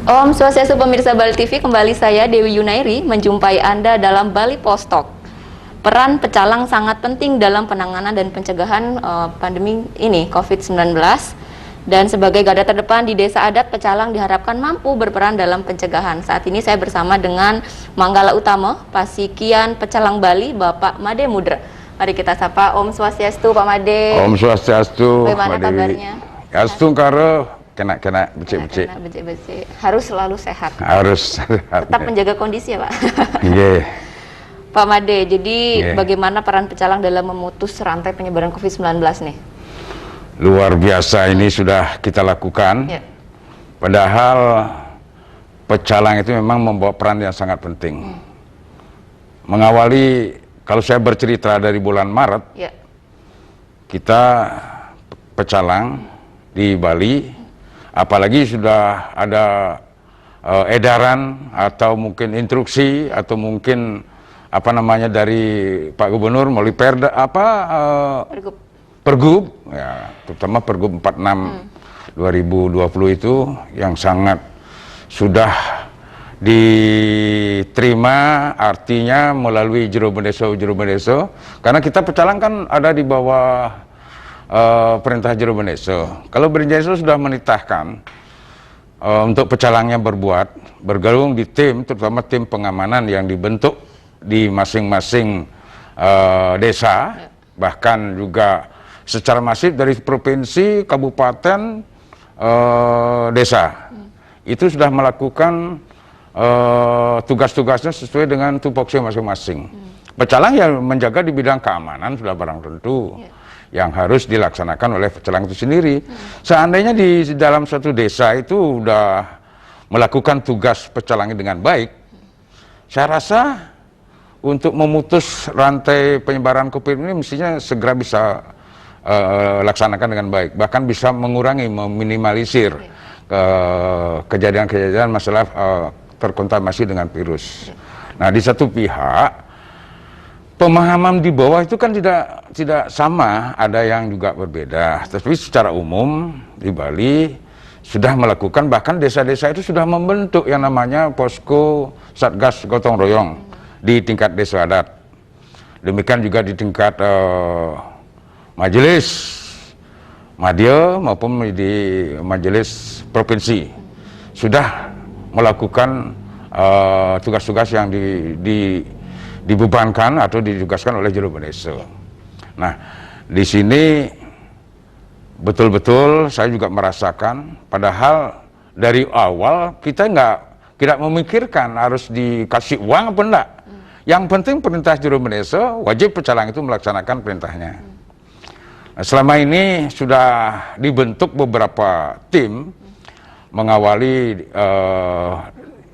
Om Swastiastu pemirsa Bali TV, kembali saya Dewi Yunairi menjumpai Anda dalam Bali Post Talk. Peran pecalang sangat penting dalam penanganan dan pencegahan pandemi ini COVID-19. Dan sebagai garda terdepan di desa adat, pecalang diharapkan mampu berperan dalam pencegahan. Saat ini saya bersama dengan Manggala Utama, Pasikian Pecalang Bali, Bapak Made Mudra. Mari kita sapa. Om Swastiastu Pak Made. Om Swastiastu. Bagaimana kabarnya? Astung karo kena becik-becik. Harus selalu sehat. Harus sehat. Tetap menjaga kondisi ya Pak. Iya. Pak Made, jadi bagaimana peran pecalang dalam memutus rantai penyebaran COVID-19 nih? Luar biasa ini sudah kita lakukan. Ya. Padahal pecalang itu memang membawa peran yang sangat penting. Mengawali, kalau saya bercerita dari bulan Maret, kita pecalang di Bali, apalagi sudah ada edaran atau mungkin instruksi atau mungkin apa namanya dari Pak Gubernur melalui Perda Pergub, ya, terutama Pergub 46 2020 itu yang sangat sudah diterima, artinya melalui jero bendeso, karena kita pecalang kan ada di bawah perintah jero bendeso. Kalau bendeso sudah menitahkan untuk pecalangnya bergabung di tim, terutama tim pengamanan yang dibentuk di masing-masing desa, bahkan juga secara masif dari provinsi, kabupaten, desa. Itu sudah melakukan tugas-tugasnya sesuai dengan tupoksi masing-masing. Pecalang yang menjaga di bidang keamanan sudah barang tentu yang harus dilaksanakan oleh pecalang itu sendiri. Seandainya di dalam suatu desa itu sudah melakukan tugas pecalangnya dengan baik, saya rasa untuk memutus rantai penyebaran COVID ini mestinya segera bisa laksanakan dengan baik, bahkan bisa mengurangi, meminimalisir kejadian-kejadian masalah terkontaminasi dengan virus. Nah, di satu pihak pemahaman di bawah itu kan tidak sama, ada yang juga berbeda. Tapi secara umum di Bali sudah melakukan, bahkan desa-desa itu sudah membentuk yang namanya posko Satgas Gotong Royong di tingkat desa adat. Demikian juga di tingkat majelis Madya maupun di majelis provinsi sudah melakukan tugas-tugas yang dibebankan atau ditugaskan oleh jero bendeso. Nah, di sini betul-betul saya juga merasakan, padahal dari awal kita tidak memikirkan harus dikasih uang apa enggak. Yang penting perintah jero bendeso, wajib pecalang itu melaksanakan perintahnya. Nah, selama ini sudah dibentuk beberapa tim mengawali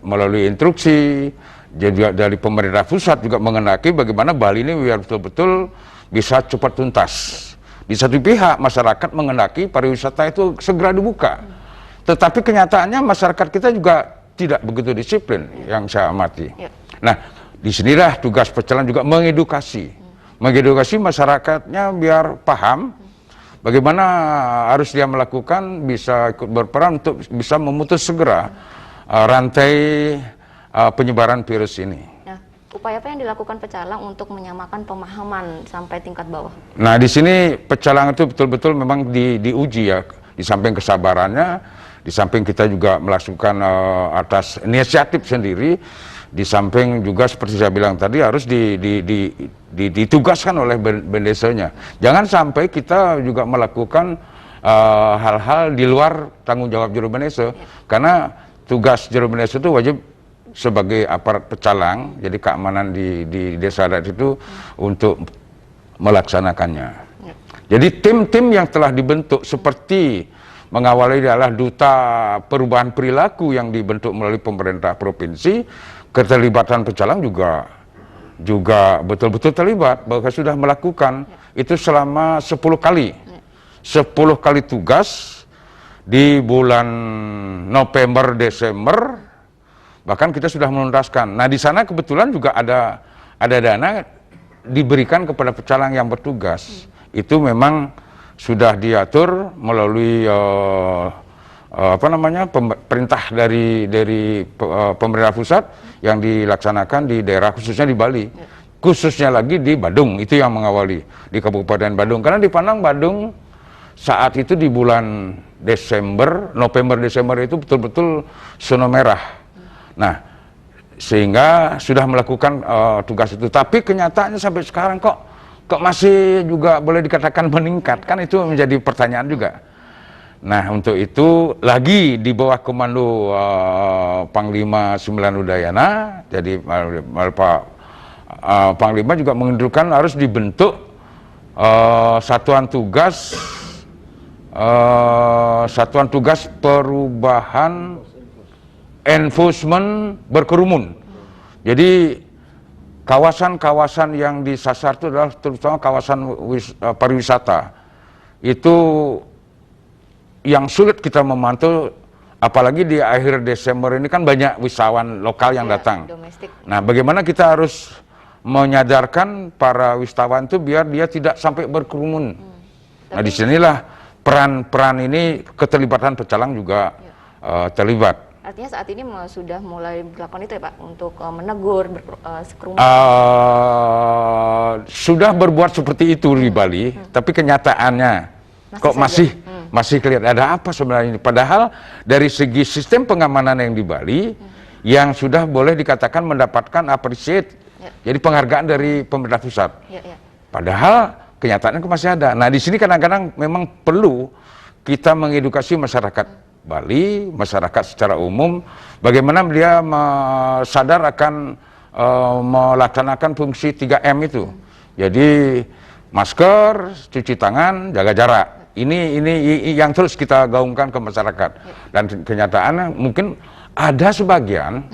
melalui instruksi juga dari pemerintah pusat, juga mengenaki bagaimana Bali ini biar betul-betul bisa cepat tuntas. Di satu pihak masyarakat mengenaki pariwisata itu segera dibuka, tetapi kenyataannya masyarakat kita juga tidak begitu disiplin yang saya amati. Nah, disinilah tugas pecalang juga mengedukasi masyarakatnya biar paham bagaimana harus dia melakukan, bisa ikut berperan untuk bisa memutus segera rantai penyebaran virus ini. Nah, upaya apa yang dilakukan pecalang untuk menyamakan pemahaman sampai tingkat bawah? Nah, di sini pecalang itu betul-betul memang diuji ya, di samping kesabarannya, di samping kita juga melakukan atas inisiatif sendiri, di samping juga seperti saya bilang tadi harus ditugaskan oleh bendesanya. Jangan sampai kita juga melakukan hal-hal di luar tanggung jawab jero bendeso, karena tugas jero bendeso itu wajib sebagai aparat pecalang, jadi keamanan di desa adat itu untuk melaksanakannya. Jadi tim-tim yang telah dibentuk seperti mengawali adalah duta perubahan perilaku yang dibentuk melalui pemerintah provinsi, keterlibatan pecalang juga betul-betul terlibat, bahkan sudah melakukan itu selama 10 kali tugas di bulan November, Desember, bahkan kita sudah menuntaskan. Nah, di sana kebetulan juga ada dana diberikan kepada pecalang yang bertugas. Itu memang sudah diatur melalui perintah dari pemerintah pusat yang dilaksanakan di daerah khususnya di Bali. Khususnya lagi di Badung, itu yang mengawali di Kabupaten Badung. Karena dipandang Badung saat itu di bulan November-Desember itu betul-betul zona merah. Nah, sehingga sudah melakukan tugas itu. Tapi kenyataannya sampai sekarang kok masih juga boleh dikatakan meningkat, kan itu menjadi pertanyaan juga. Nah, untuk itu lagi di bawah komando Panglima Sembilan Udayana, jadi Pak Panglima juga mengendurkan harus dibentuk satuan tugas perubahan enforcement berkerumun. Jadi kawasan-kawasan yang disasar itu adalah terutama kawasan pariwisata. Itu yang sulit kita memantau, apalagi di akhir Desember ini kan banyak wisatawan lokal yang datang. Domestik. Nah, bagaimana kita harus menyadarkan para wisatawan itu biar dia tidak sampai berkerumun. Nah, disinilah peran ini, keterlibatan pecalang juga terlibat. Artinya saat ini sudah mulai dilakukan itu ya Pak, untuk menegur sekerumun. Sudah berbuat seperti itu di Bali, tapi kenyataannya masih kelihatan ada apa sebenarnya ini. Padahal dari segi sistem pengamanan yang di Bali, yang sudah boleh dikatakan mendapatkan appreciate, jadi penghargaan dari pemerintah pusat. Padahal kenyataannya masih ada. Nah, di sini kadang-kadang memang perlu kita mengedukasi masyarakat Bali, masyarakat secara umum, bagaimana dia sadar akan melaksanakan fungsi 3M itu. Jadi masker, cuci tangan, jaga jarak. Ini yang terus kita gaungkan ke masyarakat. Dan kenyataannya mungkin ada sebagian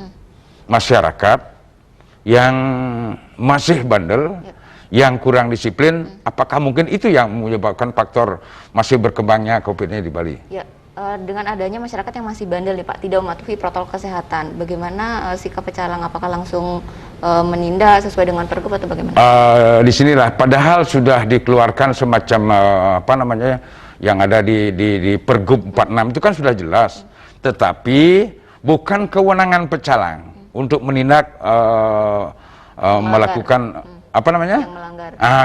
masyarakat yang masih bandel, yang kurang disiplin. Apakah mungkin itu yang menyebabkan faktor masih berkembangnya COVID ini di Bali? Ya, dengan adanya masyarakat yang masih bandel nih Pak, tidak mematuhi protokol kesehatan, bagaimana sikap pecalang? Apakah langsung menindak sesuai dengan pergub atau bagaimana? Di sinilah, padahal sudah dikeluarkan semacam yang ada di Pergub 46 itu kan sudah jelas, tetapi bukan kewenangan pecalang untuk menindak melakukan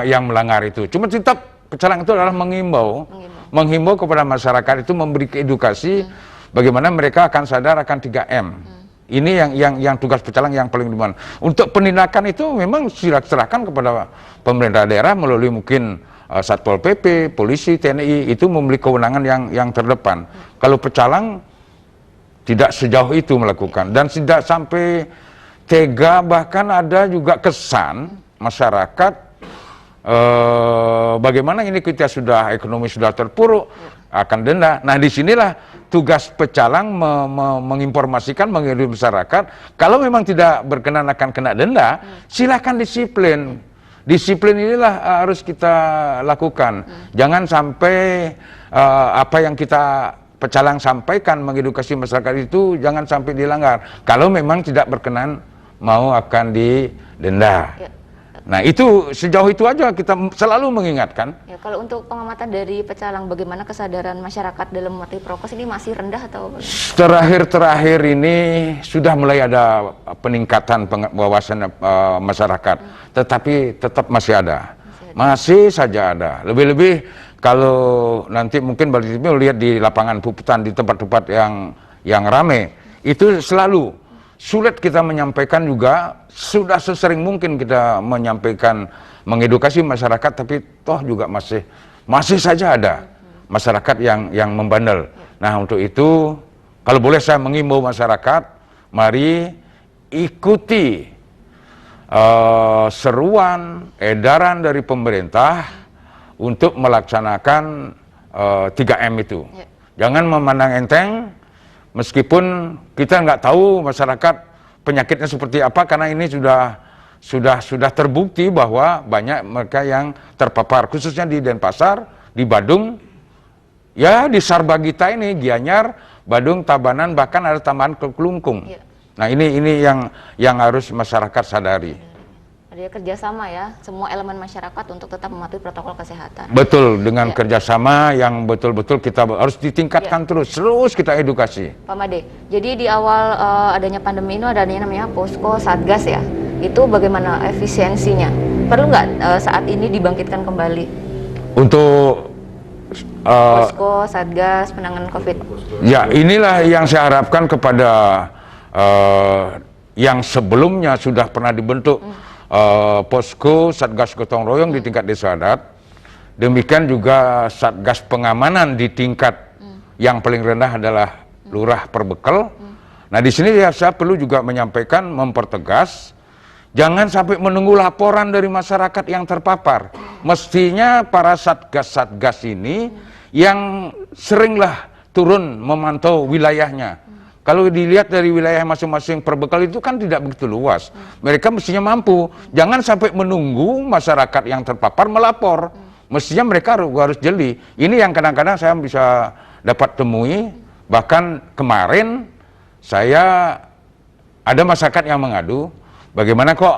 yang melanggar itu. Cuma tetap pecalang itu adalah menghimbau kepada masyarakat itu, memberi edukasi bagaimana mereka akan sadar akan 3M. Ini yang tugas pecalang yang paling depan. Untuk penindakan itu memang serahkan kepada pemerintah daerah melalui mungkin Satpol PP, polisi, TNI, itu memiliki kewenangan yang terdepan. Kalau pecalang tidak sejauh itu melakukan, dan tidak sampai tega, bahkan ada juga kesan masyarakat bagaimana ini kita sudah ekonomi sudah terpuruk akan denda. Nah, disinilah tugas pecalang menginformasikan, mengedukasi masyarakat. Kalau memang tidak berkenan akan kena denda, silakan disiplin. Disiplin inilah harus kita lakukan. Jangan sampai apa yang kita pecalang sampaikan, mengedukasi masyarakat itu jangan sampai dilanggar. Kalau memang tidak berkenan, mau akan didenda. Nah, itu sejauh itu aja kita selalu mengingatkan. Ya, kalau untuk pengamatan dari pecalang, bagaimana kesadaran masyarakat dalam mematuhi prokes ini masih rendah atau bagaimana? Terakhir ini sudah mulai ada peningkatan wawasan masyarakat, tetapi tetap masih ada. Masih saja ada. Lebih-lebih kalau nanti mungkin Bali TV lihat di lapangan Puputan, di tempat-tempat yang ramai, itu selalu sulit kita menyampaikan juga. Sudah sesering mungkin kita menyampaikan, mengedukasi masyarakat, tapi toh juga masih saja ada masyarakat yang membandel. Nah, untuk itu kalau boleh saya mengimbau masyarakat, mari ikuti seruan edaran dari pemerintah untuk melaksanakan 3M itu. Jangan memandang enteng, meskipun kita nggak tahu masyarakat penyakitnya seperti apa, karena ini sudah terbukti bahwa banyak mereka yang terpapar, khususnya di Denpasar, di Badung, ya di Sarbagita ini, Gianyar, Badung, Tabanan, bahkan ada tambahan ke Kelungkung. Nah, ini yang harus masyarakat sadari. Ada kerjasama ya, semua elemen masyarakat untuk tetap mematuhi protokol kesehatan. Betul, dengan Ya. kerjasama yang betul-betul kita harus ditingkatkan terus kita edukasi. Pak Made, jadi di awal adanya pandemi ini adanya namanya posko satgas ya, itu bagaimana efisiensinya? Perlu nggak saat ini dibangkitkan kembali Untuk posko satgas penanganan COVID? ya, inilah yang saya harapkan kepada yang sebelumnya sudah pernah dibentuk posko Satgas Gotong Royong di tingkat desa adat. Demikian juga Satgas Pengamanan di tingkat yang paling rendah adalah Lurah Perbekel. Nah, di sini ya, saya perlu juga menyampaikan, mempertegas, jangan sampai menunggu laporan dari masyarakat yang terpapar. Mestinya para satgas-satgas ini yang seringlah turun memantau wilayahnya. Kalau dilihat dari wilayah masing-masing Perbekal itu kan tidak begitu luas. Mereka mestinya mampu. Jangan sampai menunggu masyarakat yang terpapar melapor. Mestinya mereka harus jeli. Ini yang kadang-kadang saya bisa dapat temui. Bahkan kemarin saya ada masyarakat yang mengadu, bagaimana kok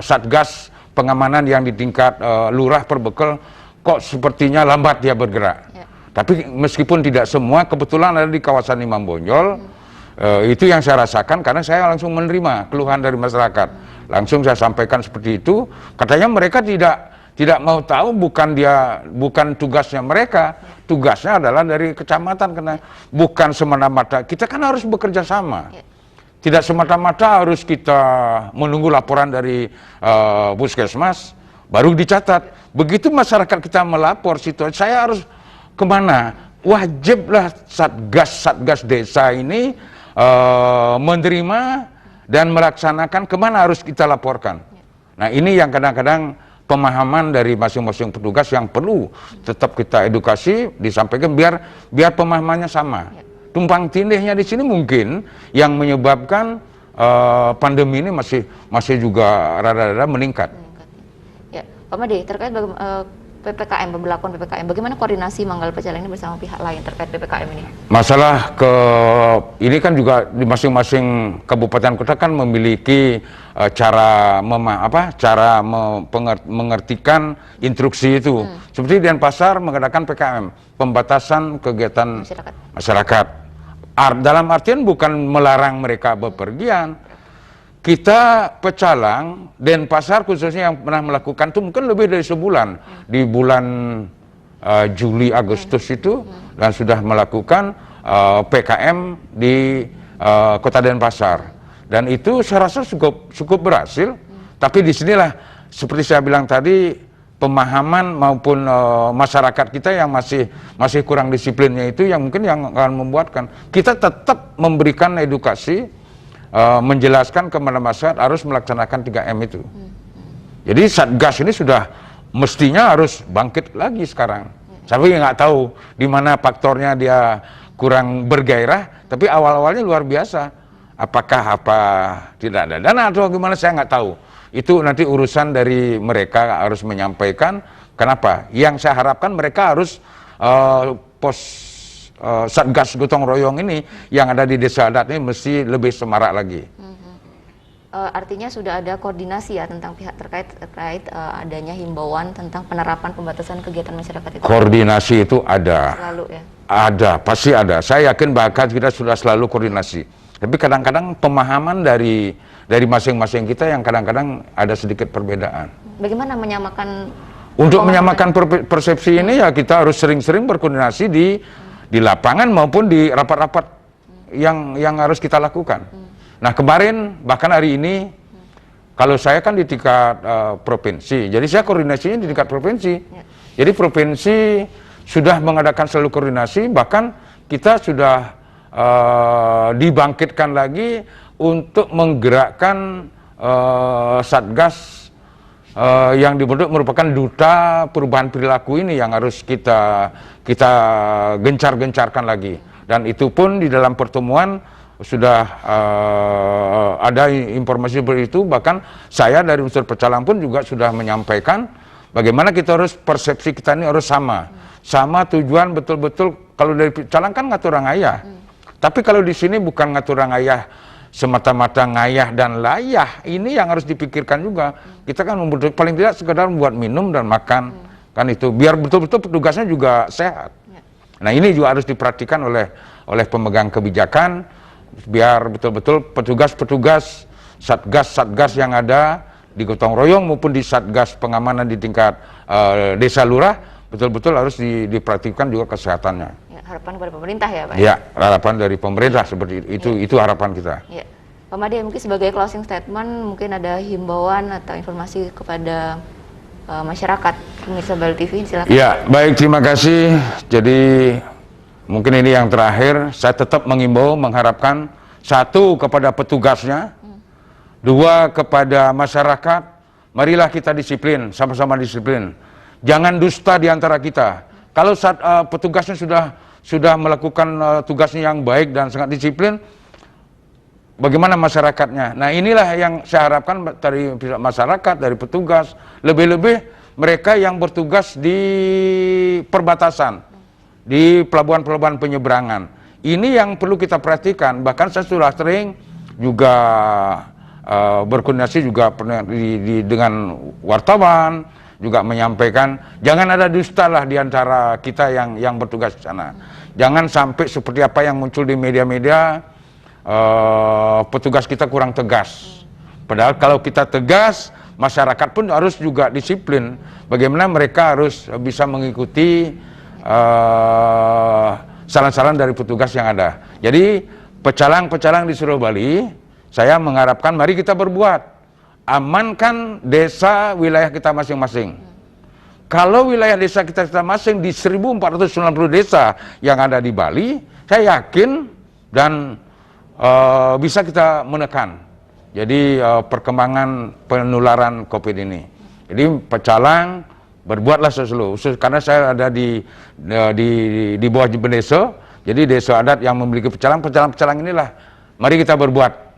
Satgas Pengamanan yang di tingkat Lurah Perbekel kok sepertinya lambat dia bergerak. Ya. Tapi meskipun tidak semua, kebetulan ada di kawasan Imam Bonjol, itu yang saya rasakan karena saya langsung menerima keluhan dari masyarakat. Langsung saya sampaikan seperti itu, katanya mereka tidak mau tahu, bukan tugasnya mereka, tugasnya adalah dari kecamatan, karena bukan semata-mata, kita kan harus bekerja sama. Tidak semata-mata harus kita menunggu laporan dari puskesmas, baru dicatat. Begitu masyarakat kita melapor, situasi saya harus kemana? Wajiblah satgas desa ini menerima dan melaksanakan kemana harus kita laporkan. Nah, ini yang kadang-kadang pemahaman dari masing-masing petugas yang perlu tetap kita edukasi, disampaikan biar pemahamannya sama. Tumpang tindihnya di sini mungkin yang menyebabkan pandemi ini masih juga rada-rada meningkat. Ya, Pak Made, terkait PPKM, pemberlakuan PPKM, bagaimana koordinasi Manggal Pecel ini bersama pihak lain terkait PPKM ini? Masalah ini kan juga di masing-masing kabupaten kota kan memiliki cara mengertikan instruksi itu. Seperti Denpasar mengadakan PKM, pembatasan kegiatan masyarakat. Dalam artian bukan melarang mereka bepergian. Kita Pecalang, Denpasar khususnya yang pernah melakukan itu mungkin lebih dari sebulan. Di bulan Juli, Agustus itu, dan sudah melakukan PKM di Kota Denpasar. Dan itu saya rasa cukup berhasil. Tapi disinilah, seperti saya bilang tadi, pemahaman maupun masyarakat kita yang masih kurang disiplinnya itu yang mungkin yang akan membuatkan. Kita tetap memberikan edukasi, menjelaskan kepada masyarakat harus melaksanakan 3M itu. Jadi Satgas ini sudah mestinya harus bangkit lagi sekarang. Tapi nggak tahu di mana faktornya dia kurang bergairah, tapi awal-awalnya luar biasa. Apakah tidak ada dana atau gimana, saya nggak tahu. Itu nanti urusan dari mereka harus menyampaikan. Kenapa? Yang saya harapkan mereka harus Satgas Gotong Royong ini yang ada di desa adat ini mesti lebih semarak lagi. Artinya sudah ada koordinasi ya tentang pihak terkait adanya himbauan tentang penerapan pembatasan kegiatan masyarakat itu. Koordinasi itu ada. Selalu ya. Ada, pasti ada. Saya yakin bahkan kita sudah selalu koordinasi. Tapi kadang-kadang pemahaman dari masing-masing kita yang kadang-kadang ada sedikit perbedaan. Bagaimana menyamakan? Untuk menyamakan persepsi ini ya kita harus sering-sering berkoordinasi di lapangan maupun di rapat-rapat yang harus kita lakukan. Nah, kemarin bahkan hari ini kalau saya kan di tingkat provinsi, jadi saya koordinasinya di tingkat provinsi. Jadi provinsi sudah mengadakan selalu koordinasi, bahkan kita sudah dibangkitkan lagi untuk menggerakkan Satgas yang dibentuk merupakan duta perubahan perilaku ini yang harus kita gencar-gencarkan lagi. Dan itu pun di dalam pertemuan sudah ada informasi seperti itu. Bahkan saya dari unsur Pecalang pun juga sudah menyampaikan bagaimana kita harus, persepsi kita ini harus sama tujuan betul-betul. Kalau dari Pecalang kan ngatur ayah, tapi kalau di sini bukan ngatur ayah semata-mata ngayah dan layah. Ini yang harus dipikirkan juga. Kita kan membutuhkan paling tidak sekedar buat minum dan makan, kan itu biar betul-betul petugasnya juga sehat. Nah ini juga harus diperhatikan oleh pemegang kebijakan, biar betul-betul petugas-petugas satgas yang ada di gotong royong maupun di satgas pengamanan di tingkat desa lurah betul-betul harus diperhatikan juga kesehatannya. Ya, harapan kepada pemerintah ya Pak? Ya, harapan dari pemerintah seperti itu harapan kita. Ya. Pak Made, mungkin sebagai closing statement, mungkin ada himbauan atau informasi kepada masyarakat pemirsa Bali TV, silakan. Ya, baik, terima kasih. Jadi mungkin ini yang terakhir, saya tetap mengimbau, mengharapkan satu kepada petugasnya, dua kepada masyarakat, marilah kita disiplin, sama-sama disiplin. Jangan dusta di antara kita. Kalau petugasnya sudah melakukan tugasnya yang baik dan sangat disiplin, bagaimana masyarakatnya? Nah inilah yang saya harapkan dari masyarakat, dari petugas, lebih-lebih mereka yang bertugas di perbatasan, di pelabuhan-pelabuhan penyeberangan. Ini yang perlu kita perhatikan. Bahkan saya sudah sering juga berkoordinasi juga dengan wartawan, juga menyampaikan jangan ada dusta lah di antara kita yang bertugas di sana. Jangan sampai seperti apa yang muncul di media-media, petugas kita kurang tegas. Padahal kalau kita tegas, masyarakat pun harus juga disiplin. Bagaimana mereka harus bisa mengikuti saran-saran dari petugas yang ada. Jadi pecalang-pecalang di seluruh Bali, saya mengharapkan mari kita berbuat. Amankan desa wilayah kita masing-masing. Kalau wilayah desa kita masing di 1490 desa yang ada di Bali, saya yakin dan bisa kita menekan. Jadi perkembangan penularan COVID ini. Jadi pecalang berbuatlah sesuatu. Karena saya ada di bawah Beneso, jadi desa adat yang memiliki pecalang inilah. Mari kita berbuat.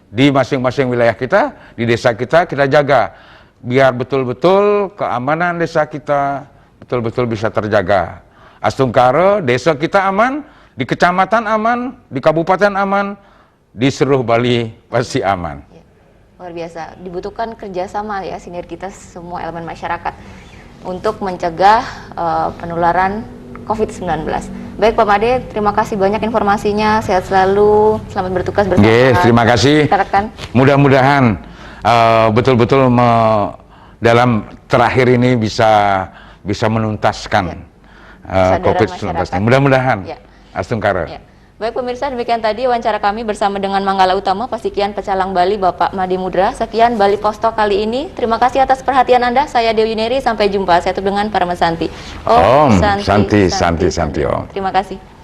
Di masing-masing wilayah kita, di desa kita jaga. Biar betul-betul keamanan desa kita betul-betul bisa terjaga. Astungkara, desa kita aman, di kecamatan aman, di kabupaten aman, di seluruh Bali pasti aman. Ya, luar biasa, dibutuhkan kerjasama ya, sinergitas semua elemen masyarakat untuk mencegah penularan COVID-19. Baik Pak Made, terima kasih banyak informasinya, sehat selalu, selamat bertugas bersama. Yes, terima kasih. Mudah-mudahan betul-betul dalam terakhir ini bisa menuntaskan COVID-19. Mudah-mudahan. Ya. Astungkara. Ya. Baik pemirsa, demikian tadi wawancara kami bersama dengan Manggala Utama, Pasikian Pecalang Bali, Bapak Made Mudra. Sekian Bali Postok kali ini. Terima kasih atas perhatian Anda. Saya Dewi Yuneri, sampai jumpa. Saya tutup dengan Paramasanti. Om Santi Om. Terima kasih.